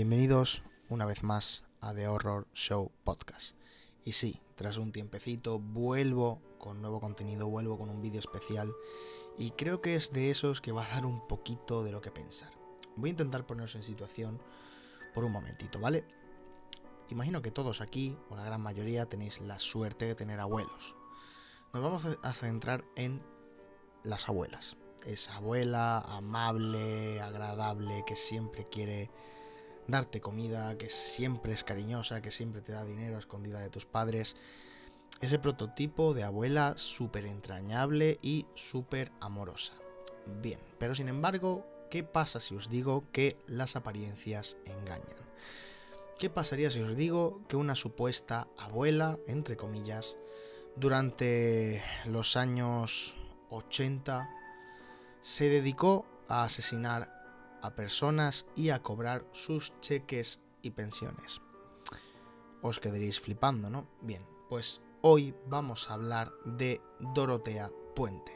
Bienvenidos una vez más a The Horror Show Podcast. Y sí, tras un tiempecito vuelvo con nuevo contenido, vuelvo con un vídeo especial y creo que es de esos que va a dar un poquito de lo que pensar. Voy a intentar poneros en situación por un momentito, ¿vale? Imagino que todos aquí, o la gran mayoría, tenéis la suerte de tener abuelos. Nos vamos a centrar en las abuelas. Esa abuela amable, agradable, que siempre quiere darte comida, que siempre es cariñosa, que siempre te da dinero a escondida de tus padres. Ese prototipo de abuela súper entrañable y súper amorosa. Bien, pero sin embargo, ¿qué pasa si os digo que las apariencias engañan? ¿Qué pasaría si os digo que una supuesta abuela, entre comillas, durante los años 80 se dedicó a asesinar a personas y a cobrar sus cheques y pensiones? Os quedaréis flipando, ¿no? Bien, pues hoy vamos a hablar de Dorotea Puente,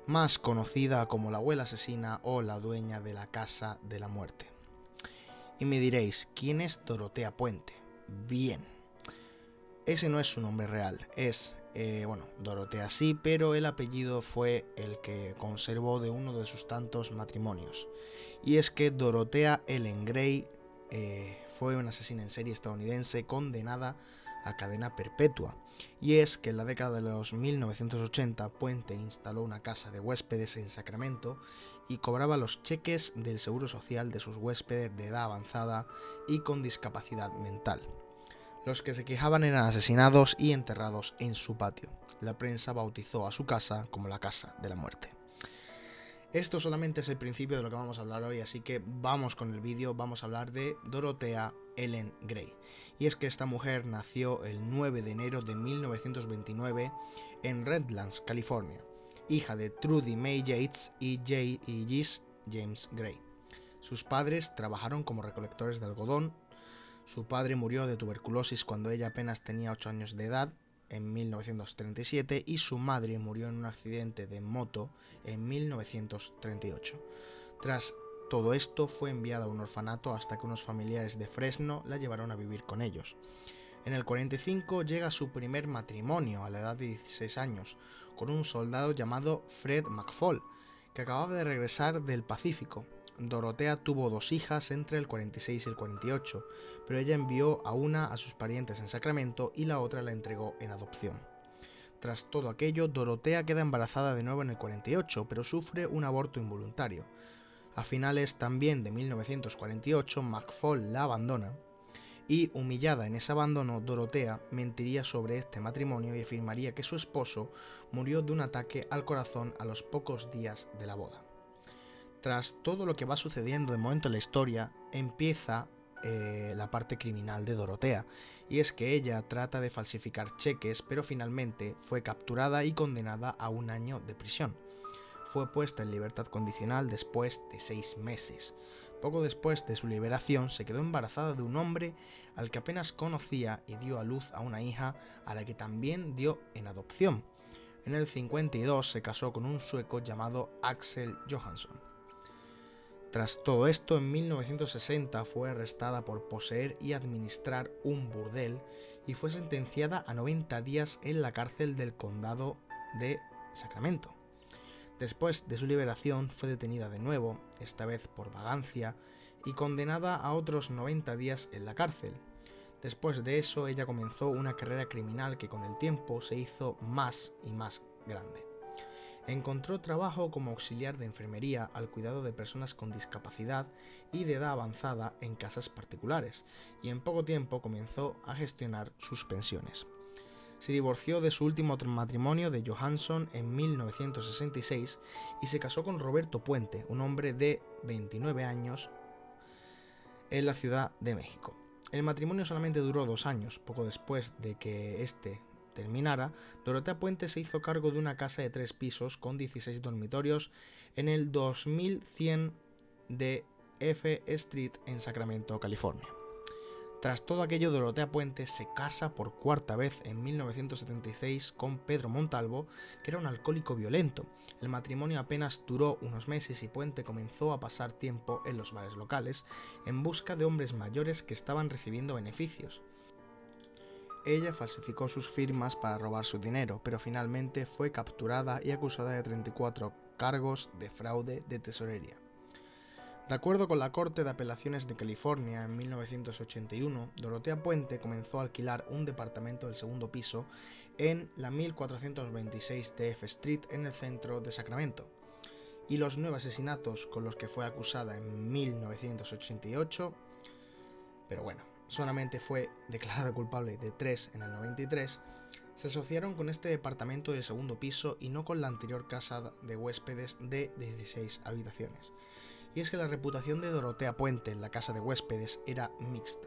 más conocida como la abuela asesina o la dueña de la casa de la muerte. Y me diréis, ¿quién es Dorotea Puente? Bien, ese no es su nombre real, es, Dorotea sí, pero el apellido fue el que conservó de uno de sus tantos matrimonios. Y es que Dorotea Ellen Gray fue una asesina en serie estadounidense condenada a cadena perpetua. Y es que en la década de los 1980 Puente instaló una casa de huéspedes en Sacramento y cobraba los cheques del seguro social de sus huéspedes de edad avanzada y con discapacidad mental. Los que se quejaban eran asesinados y enterrados en su patio. La prensa bautizó a su casa como la casa de la muerte. Esto solamente es el principio de lo que vamos a hablar hoy, así que vamos con el vídeo. Vamos a hablar de Dorotea Ellen Gray. Y es que esta mujer nació el 9 de enero de 1929 en Redlands, California, hija de Trudy May Yates y Jesse James Gray. Sus padres trabajaron como recolectores de algodón. Su padre murió de tuberculosis cuando ella apenas tenía 8 años de edad, en 1937, y su madre murió en un accidente de moto en 1938. Tras todo esto fue enviada a un orfanato hasta que unos familiares de Fresno la llevaron a vivir con ellos. En el 45 llega su primer matrimonio a la edad de 16 años, con un soldado llamado Fred McFall, que acababa de regresar del Pacífico. Dorotea tuvo 2 hijas entre el 46 y el 48, pero ella envió a una a sus parientes en Sacramento y la otra la entregó en adopción. Tras todo aquello, Dorotea queda embarazada de nuevo en el 48, pero sufre un aborto involuntario. A finales también de 1948, McFall la abandona y, humillada en ese abandono, Dorotea mentiría sobre este matrimonio y afirmaría que su esposo murió de un ataque al corazón a los pocos días de la boda. Tras todo lo que va sucediendo de momento en la historia, empieza la parte criminal de Dorotea, y es que ella trata de falsificar cheques, pero finalmente fue capturada y condenada a 1 año de prisión. Fue puesta en libertad condicional después de 6 meses. Poco después de su liberación se quedó embarazada de un hombre al que apenas conocía y dio a luz a una hija a la que también dio en adopción. En el 52 se casó con un sueco llamado Axel Johansson. Tras todo esto, en 1960 fue arrestada por poseer y administrar un burdel y fue sentenciada a 90 días en la cárcel del condado de Sacramento. Después de su liberación fue detenida de nuevo, esta vez por vagancia, y condenada a otros 90 días en la cárcel. Después de eso, ella comenzó una carrera criminal que con el tiempo se hizo más y más grande. Encontró trabajo como auxiliar de enfermería al cuidado de personas con discapacidad y de edad avanzada en casas particulares, y en poco tiempo comenzó a gestionar sus pensiones. Se divorció de su último matrimonio de Johansson en 1966 y se casó con Roberto Puente, un hombre de 29 años, en la Ciudad de México. El matrimonio solamente duró 2 años. Poco después de que este terminara, Dorotea Puente se hizo cargo de una casa de 3 pisos con 16 dormitorios en el 2100 de F Street en Sacramento, California. Tras todo aquello, Dorotea Puente se casa por cuarta vez en 1976 con Pedro Montalvo, que era un alcohólico violento. El matrimonio apenas duró unos meses y Puente comenzó a pasar tiempo en los bares locales en busca de hombres mayores que estaban recibiendo beneficios. Ella falsificó sus firmas para robar su dinero, pero finalmente fue capturada y acusada de 34 cargos de fraude de tesorería. De acuerdo con la Corte de Apelaciones de California, en 1981, Dorotea Puente comenzó a alquilar un departamento del segundo piso en la 1426 TF Street en el centro de Sacramento, y los 9 asesinatos con los que fue acusada en 1988, pero bueno, solamente fue declarada culpable de 3 en el 93, se asociaron con este departamento del segundo piso y no con la anterior casa de huéspedes de 16 habitaciones. Y es que la reputación de Dorotea Puente en la casa de huéspedes era mixta.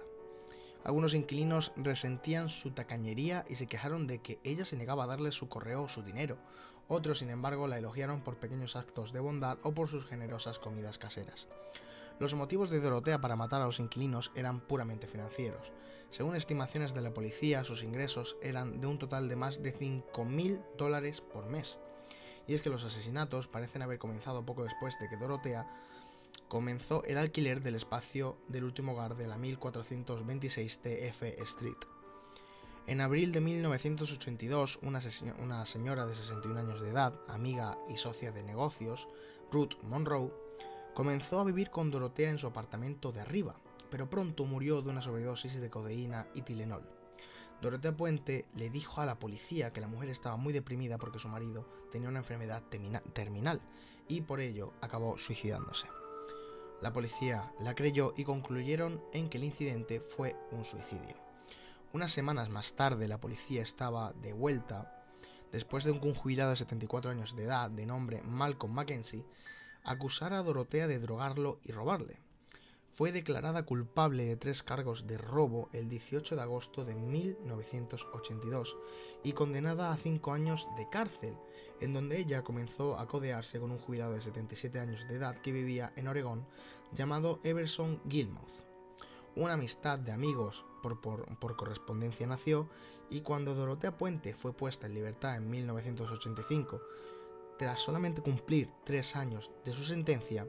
Algunos inquilinos resentían su tacañería y se quejaron de que ella se negaba a darles su correo o su dinero. Otros, sin embargo, la elogiaron por pequeños actos de bondad o por sus generosas comidas caseras. Los motivos de Dorotea para matar a los inquilinos eran puramente financieros. Según estimaciones de la policía, sus ingresos eran de un total de más de $5.000 por mes. Y es que los asesinatos parecen haber comenzado poco después de que Dorotea comenzó el alquiler del espacio del último hogar de la 1426 TF Street. En abril de 1982, una señora de 61 años de edad, amiga y socia de negocios, Ruth Monroe, comenzó a vivir con Dorotea en su apartamento de arriba, pero pronto murió de una sobredosis de codeína y Tylenol. Dorotea Puente le dijo a la policía que la mujer estaba muy deprimida porque su marido tenía una enfermedad terminal y por ello acabó suicidándose. La policía la creyó y concluyeron en que el incidente fue un suicidio. Unas semanas más tarde, la policía estaba de vuelta después de que un jubilado de 74 años de edad, de nombre Malcolm Mackenzie, acusara a Dorotea de drogarlo y robarle. Fue declarada culpable de 3 cargos de robo el 18 de agosto de 1982 y condenada a 5 años de cárcel, en donde ella comenzó a codearse con un jubilado de 77 años de edad que vivía en Oregón llamado Everson Gilmouth. Una amistad de amigos por correspondencia nació, y cuando Dorotea Puente fue puesta en libertad en 1985, tras solamente cumplir 3 años de su sentencia,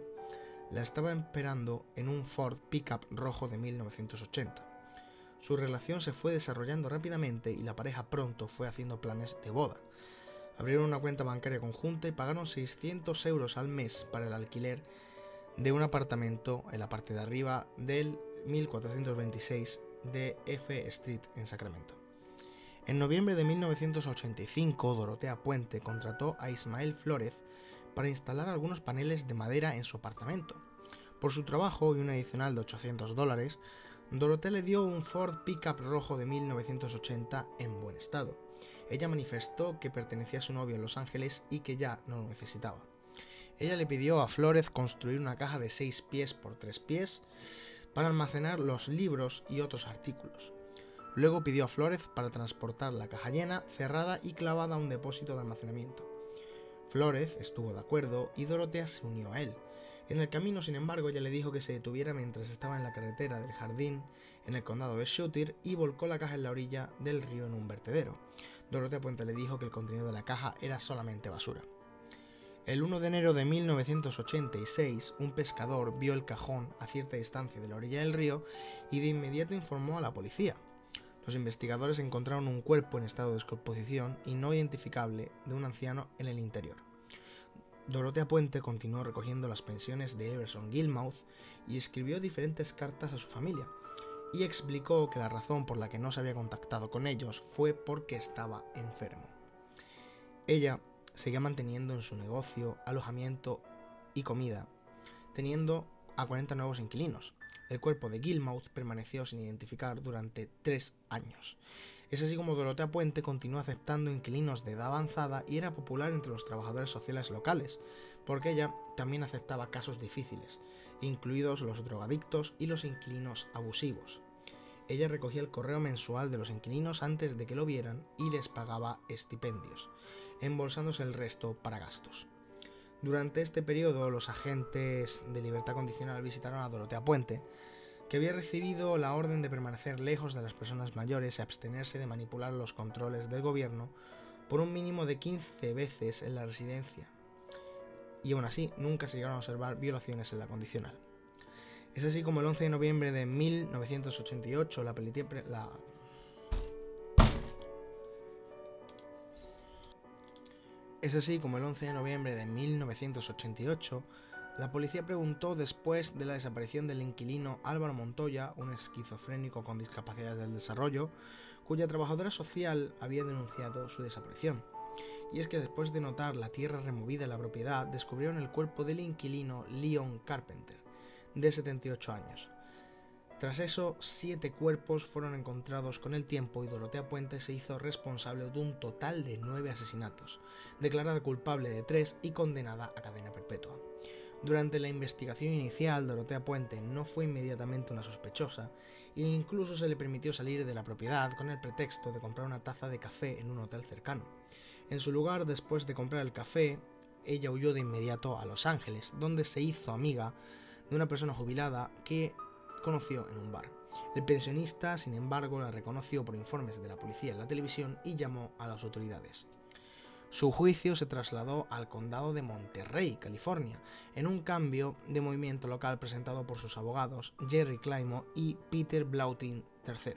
la estaba esperando en un Ford Pickup rojo de 1980. Su relación se fue desarrollando rápidamente y la pareja pronto fue haciendo planes de boda. Abrieron una cuenta bancaria conjunta y pagaron 600 euros al mes para el alquiler de un apartamento en la parte de arriba del 1426 de F Street en Sacramento. En noviembre de 1985, Dorotea Puente contrató a Ismael Flórez para instalar algunos paneles de madera en su apartamento. Por su trabajo y un adicional de $800, Dorotea le dio un Ford Pickup rojo de 1980 en buen estado. Ella manifestó que pertenecía a su novio en Los Ángeles y que ya no lo necesitaba. Ella le pidió a Flórez construir una caja de 6 pies por 3 pies para almacenar los libros y otros artículos. Luego pidió a Flórez para transportar la caja llena, cerrada y clavada a un depósito de almacenamiento. Flórez estuvo de acuerdo y Dorotea se unió a él. En el camino, sin embargo, ella le dijo que se detuviera mientras estaba en la carretera del Jardín, en el condado de Shooter, y volcó la caja en la orilla del río en un vertedero. Dorotea Puente le dijo que el contenido de la caja era solamente basura. El 1 de enero de 1986, un pescador vio el cajón a cierta distancia de la orilla del río y de inmediato informó a la policía. Los investigadores encontraron un cuerpo en estado de descomposición y no identificable de un anciano en el interior. Dorotea Puente continuó recogiendo las pensiones de Everson Gilmouth y escribió diferentes cartas a su familia, y explicó que la razón por la que no se había contactado con ellos fue porque estaba enfermo. Ella seguía manteniendo en su negocio alojamiento y comida, teniendo a 40 nuevos inquilinos. El cuerpo de Gilmouth permaneció sin identificar durante 3 años. Es así como Dorotea Puente continuó aceptando inquilinos de edad avanzada y era popular entre los trabajadores sociales locales, porque ella también aceptaba casos difíciles, incluidos los drogadictos y los inquilinos abusivos. Ella recogía el correo mensual de los inquilinos antes de que lo vieran y les pagaba estipendios, embolsándose el resto para gastos. Durante este periodo, los agentes de libertad condicional visitaron a Dorotea Puente, que había recibido la orden de permanecer lejos de las personas mayores y abstenerse de manipular los controles del gobierno por un mínimo de 15 veces en la residencia. Y aún así, nunca se llegaron a observar violaciones en la condicional. Es así como el 11 de noviembre de 1988 la policía preguntó después de la desaparición del inquilino Álvaro Montoya, un esquizofrénico con discapacidades del desarrollo, cuya trabajadora social había denunciado su desaparición. Y es que después de notar la tierra removida en la propiedad, descubrieron el cuerpo del inquilino Leon Carpenter, de 78 años. Tras eso, 7 cuerpos fueron encontrados con el tiempo y Dorotea Puente se hizo responsable de un total de 9 asesinatos, declarada culpable de 3 y condenada a cadena perpetua. Durante la investigación inicial, Dorotea Puente no fue inmediatamente una sospechosa e incluso se le permitió salir de la propiedad con el pretexto de comprar una taza de café en un hotel cercano. En su lugar, después de comprar el café, ella huyó de inmediato a Los Ángeles, donde se hizo amiga de una persona jubilada que conoció en un bar. El pensionista, sin embargo, la reconoció por informes de la policía en la televisión y llamó a las autoridades. Su juicio se trasladó al condado de Monterrey, California, en un cambio de movimiento local presentado por sus abogados Jerry Climo y Peter Blautin III.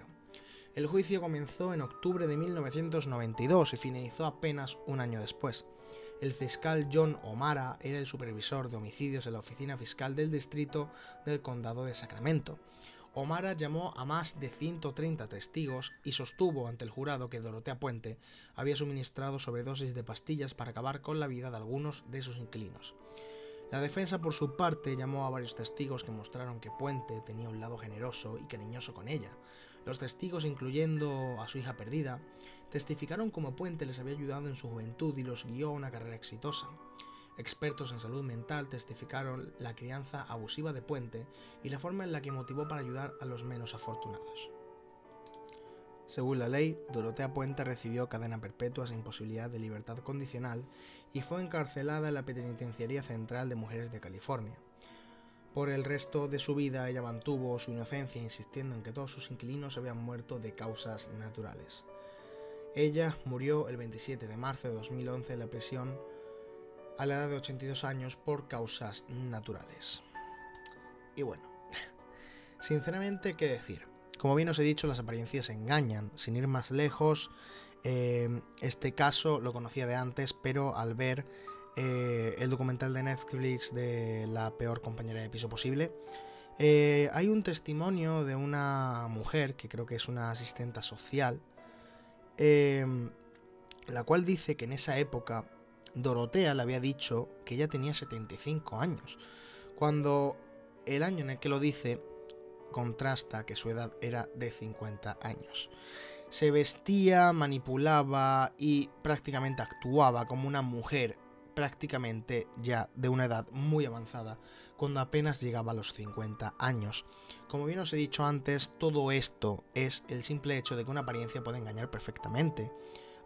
El juicio comenzó en octubre de 1992 y finalizó apenas un año después. El fiscal John O'Mara era el supervisor de homicidios en la oficina fiscal del distrito del condado de Sacramento. O'Mara llamó a más de 130 testigos y sostuvo ante el jurado que Dorotea Puente había suministrado sobredosis de pastillas para acabar con la vida de algunos de sus inquilinos. La defensa, por su parte, llamó a varios testigos que mostraron que Puente tenía un lado generoso y cariñoso con ella. Los testigos, incluyendo a su hija perdida, testificaron cómo Puente les había ayudado en su juventud y los guió a una carrera exitosa. Expertos en salud mental testificaron la crianza abusiva de Puente y la forma en la que motivó para ayudar a los menos afortunados. Según la ley, Dorotea Puente recibió cadena perpetua sin posibilidad de libertad condicional y fue encarcelada en la Penitenciaría Central de Mujeres de California. Por el resto de su vida ella mantuvo su inocencia insistiendo en que todos sus inquilinos habían muerto de causas naturales. Ella murió el 27 de marzo de 2011 en la prisión a la edad de 82 años por causas naturales. Y bueno, sinceramente, ¿qué decir? Como bien os he dicho, las apariencias engañan. Sin ir más lejos, este caso lo conocía de antes, pero al ver el documental de Netflix de La peor compañera de piso posible, hay un testimonio de una mujer, que creo que es una asistenta social, la cual dice que en esa época Dorotea le había dicho que ella tenía 75 años, cuando el año en el que lo dice contrasta que su edad era de 50 años. Se vestía, manipulaba y prácticamente actuaba como una mujer prácticamente ya de una edad muy avanzada, cuando apenas llegaba a los 50 años. Como bien os he dicho antes, todo esto es el simple hecho de que una apariencia puede engañar perfectamente.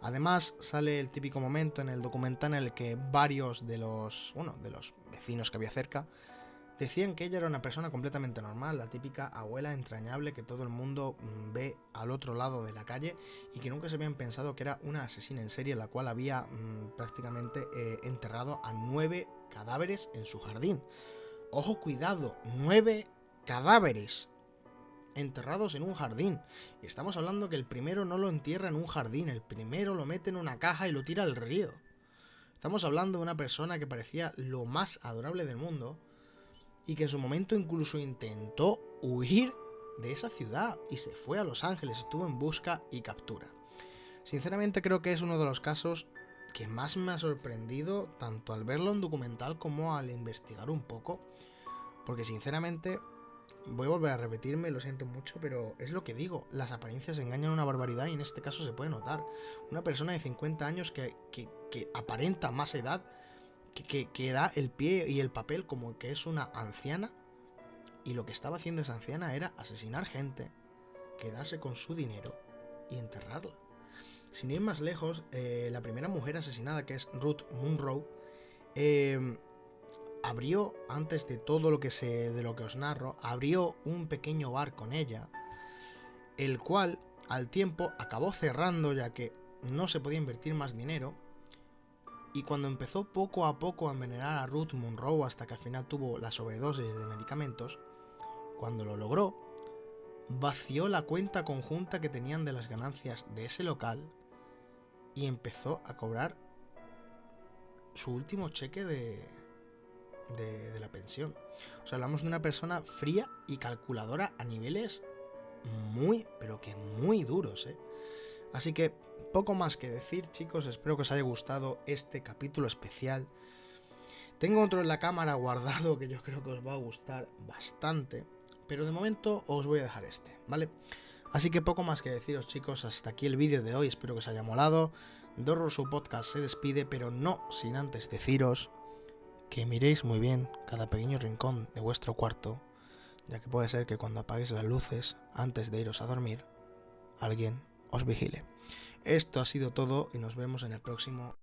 Además, sale el típico momento en el documental en el que varios de los vecinos que había cerca decían que ella era una persona completamente normal, la típica abuela entrañable que todo el mundo ve al otro lado de la calle y que nunca se habían pensado que era una asesina en serie, la cual había prácticamente enterrado a 9 cadáveres en su jardín. Ojo, cuidado, 9 cadáveres enterrados en un jardín. Y estamos hablando que el primero no lo entierra en un jardín, el primero lo mete en una caja y lo tira al río. Estamos hablando de una persona que parecía lo más adorable del mundo y que en su momento incluso intentó huir de esa ciudad y se fue a Los Ángeles, estuvo en busca y captura. Sinceramente creo que es uno de los casos que más me ha sorprendido, tanto al verlo en documental como al investigar un poco, porque sinceramente, voy a volver a repetirme, lo siento mucho, pero es lo que digo, las apariencias engañan una barbaridad y en este caso se puede notar. Una persona de 50 años que aparenta más edad, que da el pie y el papel como que es una anciana, y lo que estaba haciendo esa anciana era asesinar gente, quedarse con su dinero y enterrarla. Sin ir más lejos, la primera mujer asesinada, que es Ruth Munroe, abrió, antes de todo de lo que os narro, abrió un pequeño bar con ella, el cual al tiempo acabó cerrando ya que no se podía invertir más dinero. Y cuando empezó poco a poco a envenenar a Ruth Monroe hasta que al final tuvo la sobredosis de medicamentos, cuando lo logró, vació la cuenta conjunta que tenían de las ganancias de ese local y empezó a cobrar su último cheque de la pensión. O sea, hablamos de una persona fría y calculadora a niveles muy, pero que muy duros, ¿eh? Así que poco más que decir, chicos, espero que os haya gustado este capítulo especial. Tengo otro en la cámara guardado que yo creo que os va a gustar bastante, pero de momento os voy a dejar este, ¿vale? Así que poco más que deciros, chicos, hasta aquí el vídeo de hoy, espero que os haya molado. The Horror Show Podcast se despide, pero no sin antes deciros que miréis muy bien cada pequeño rincón de vuestro cuarto, ya que puede ser que cuando apaguéis las luces antes de iros a dormir, alguien os vigile. Esto ha sido todo y nos vemos en el próximo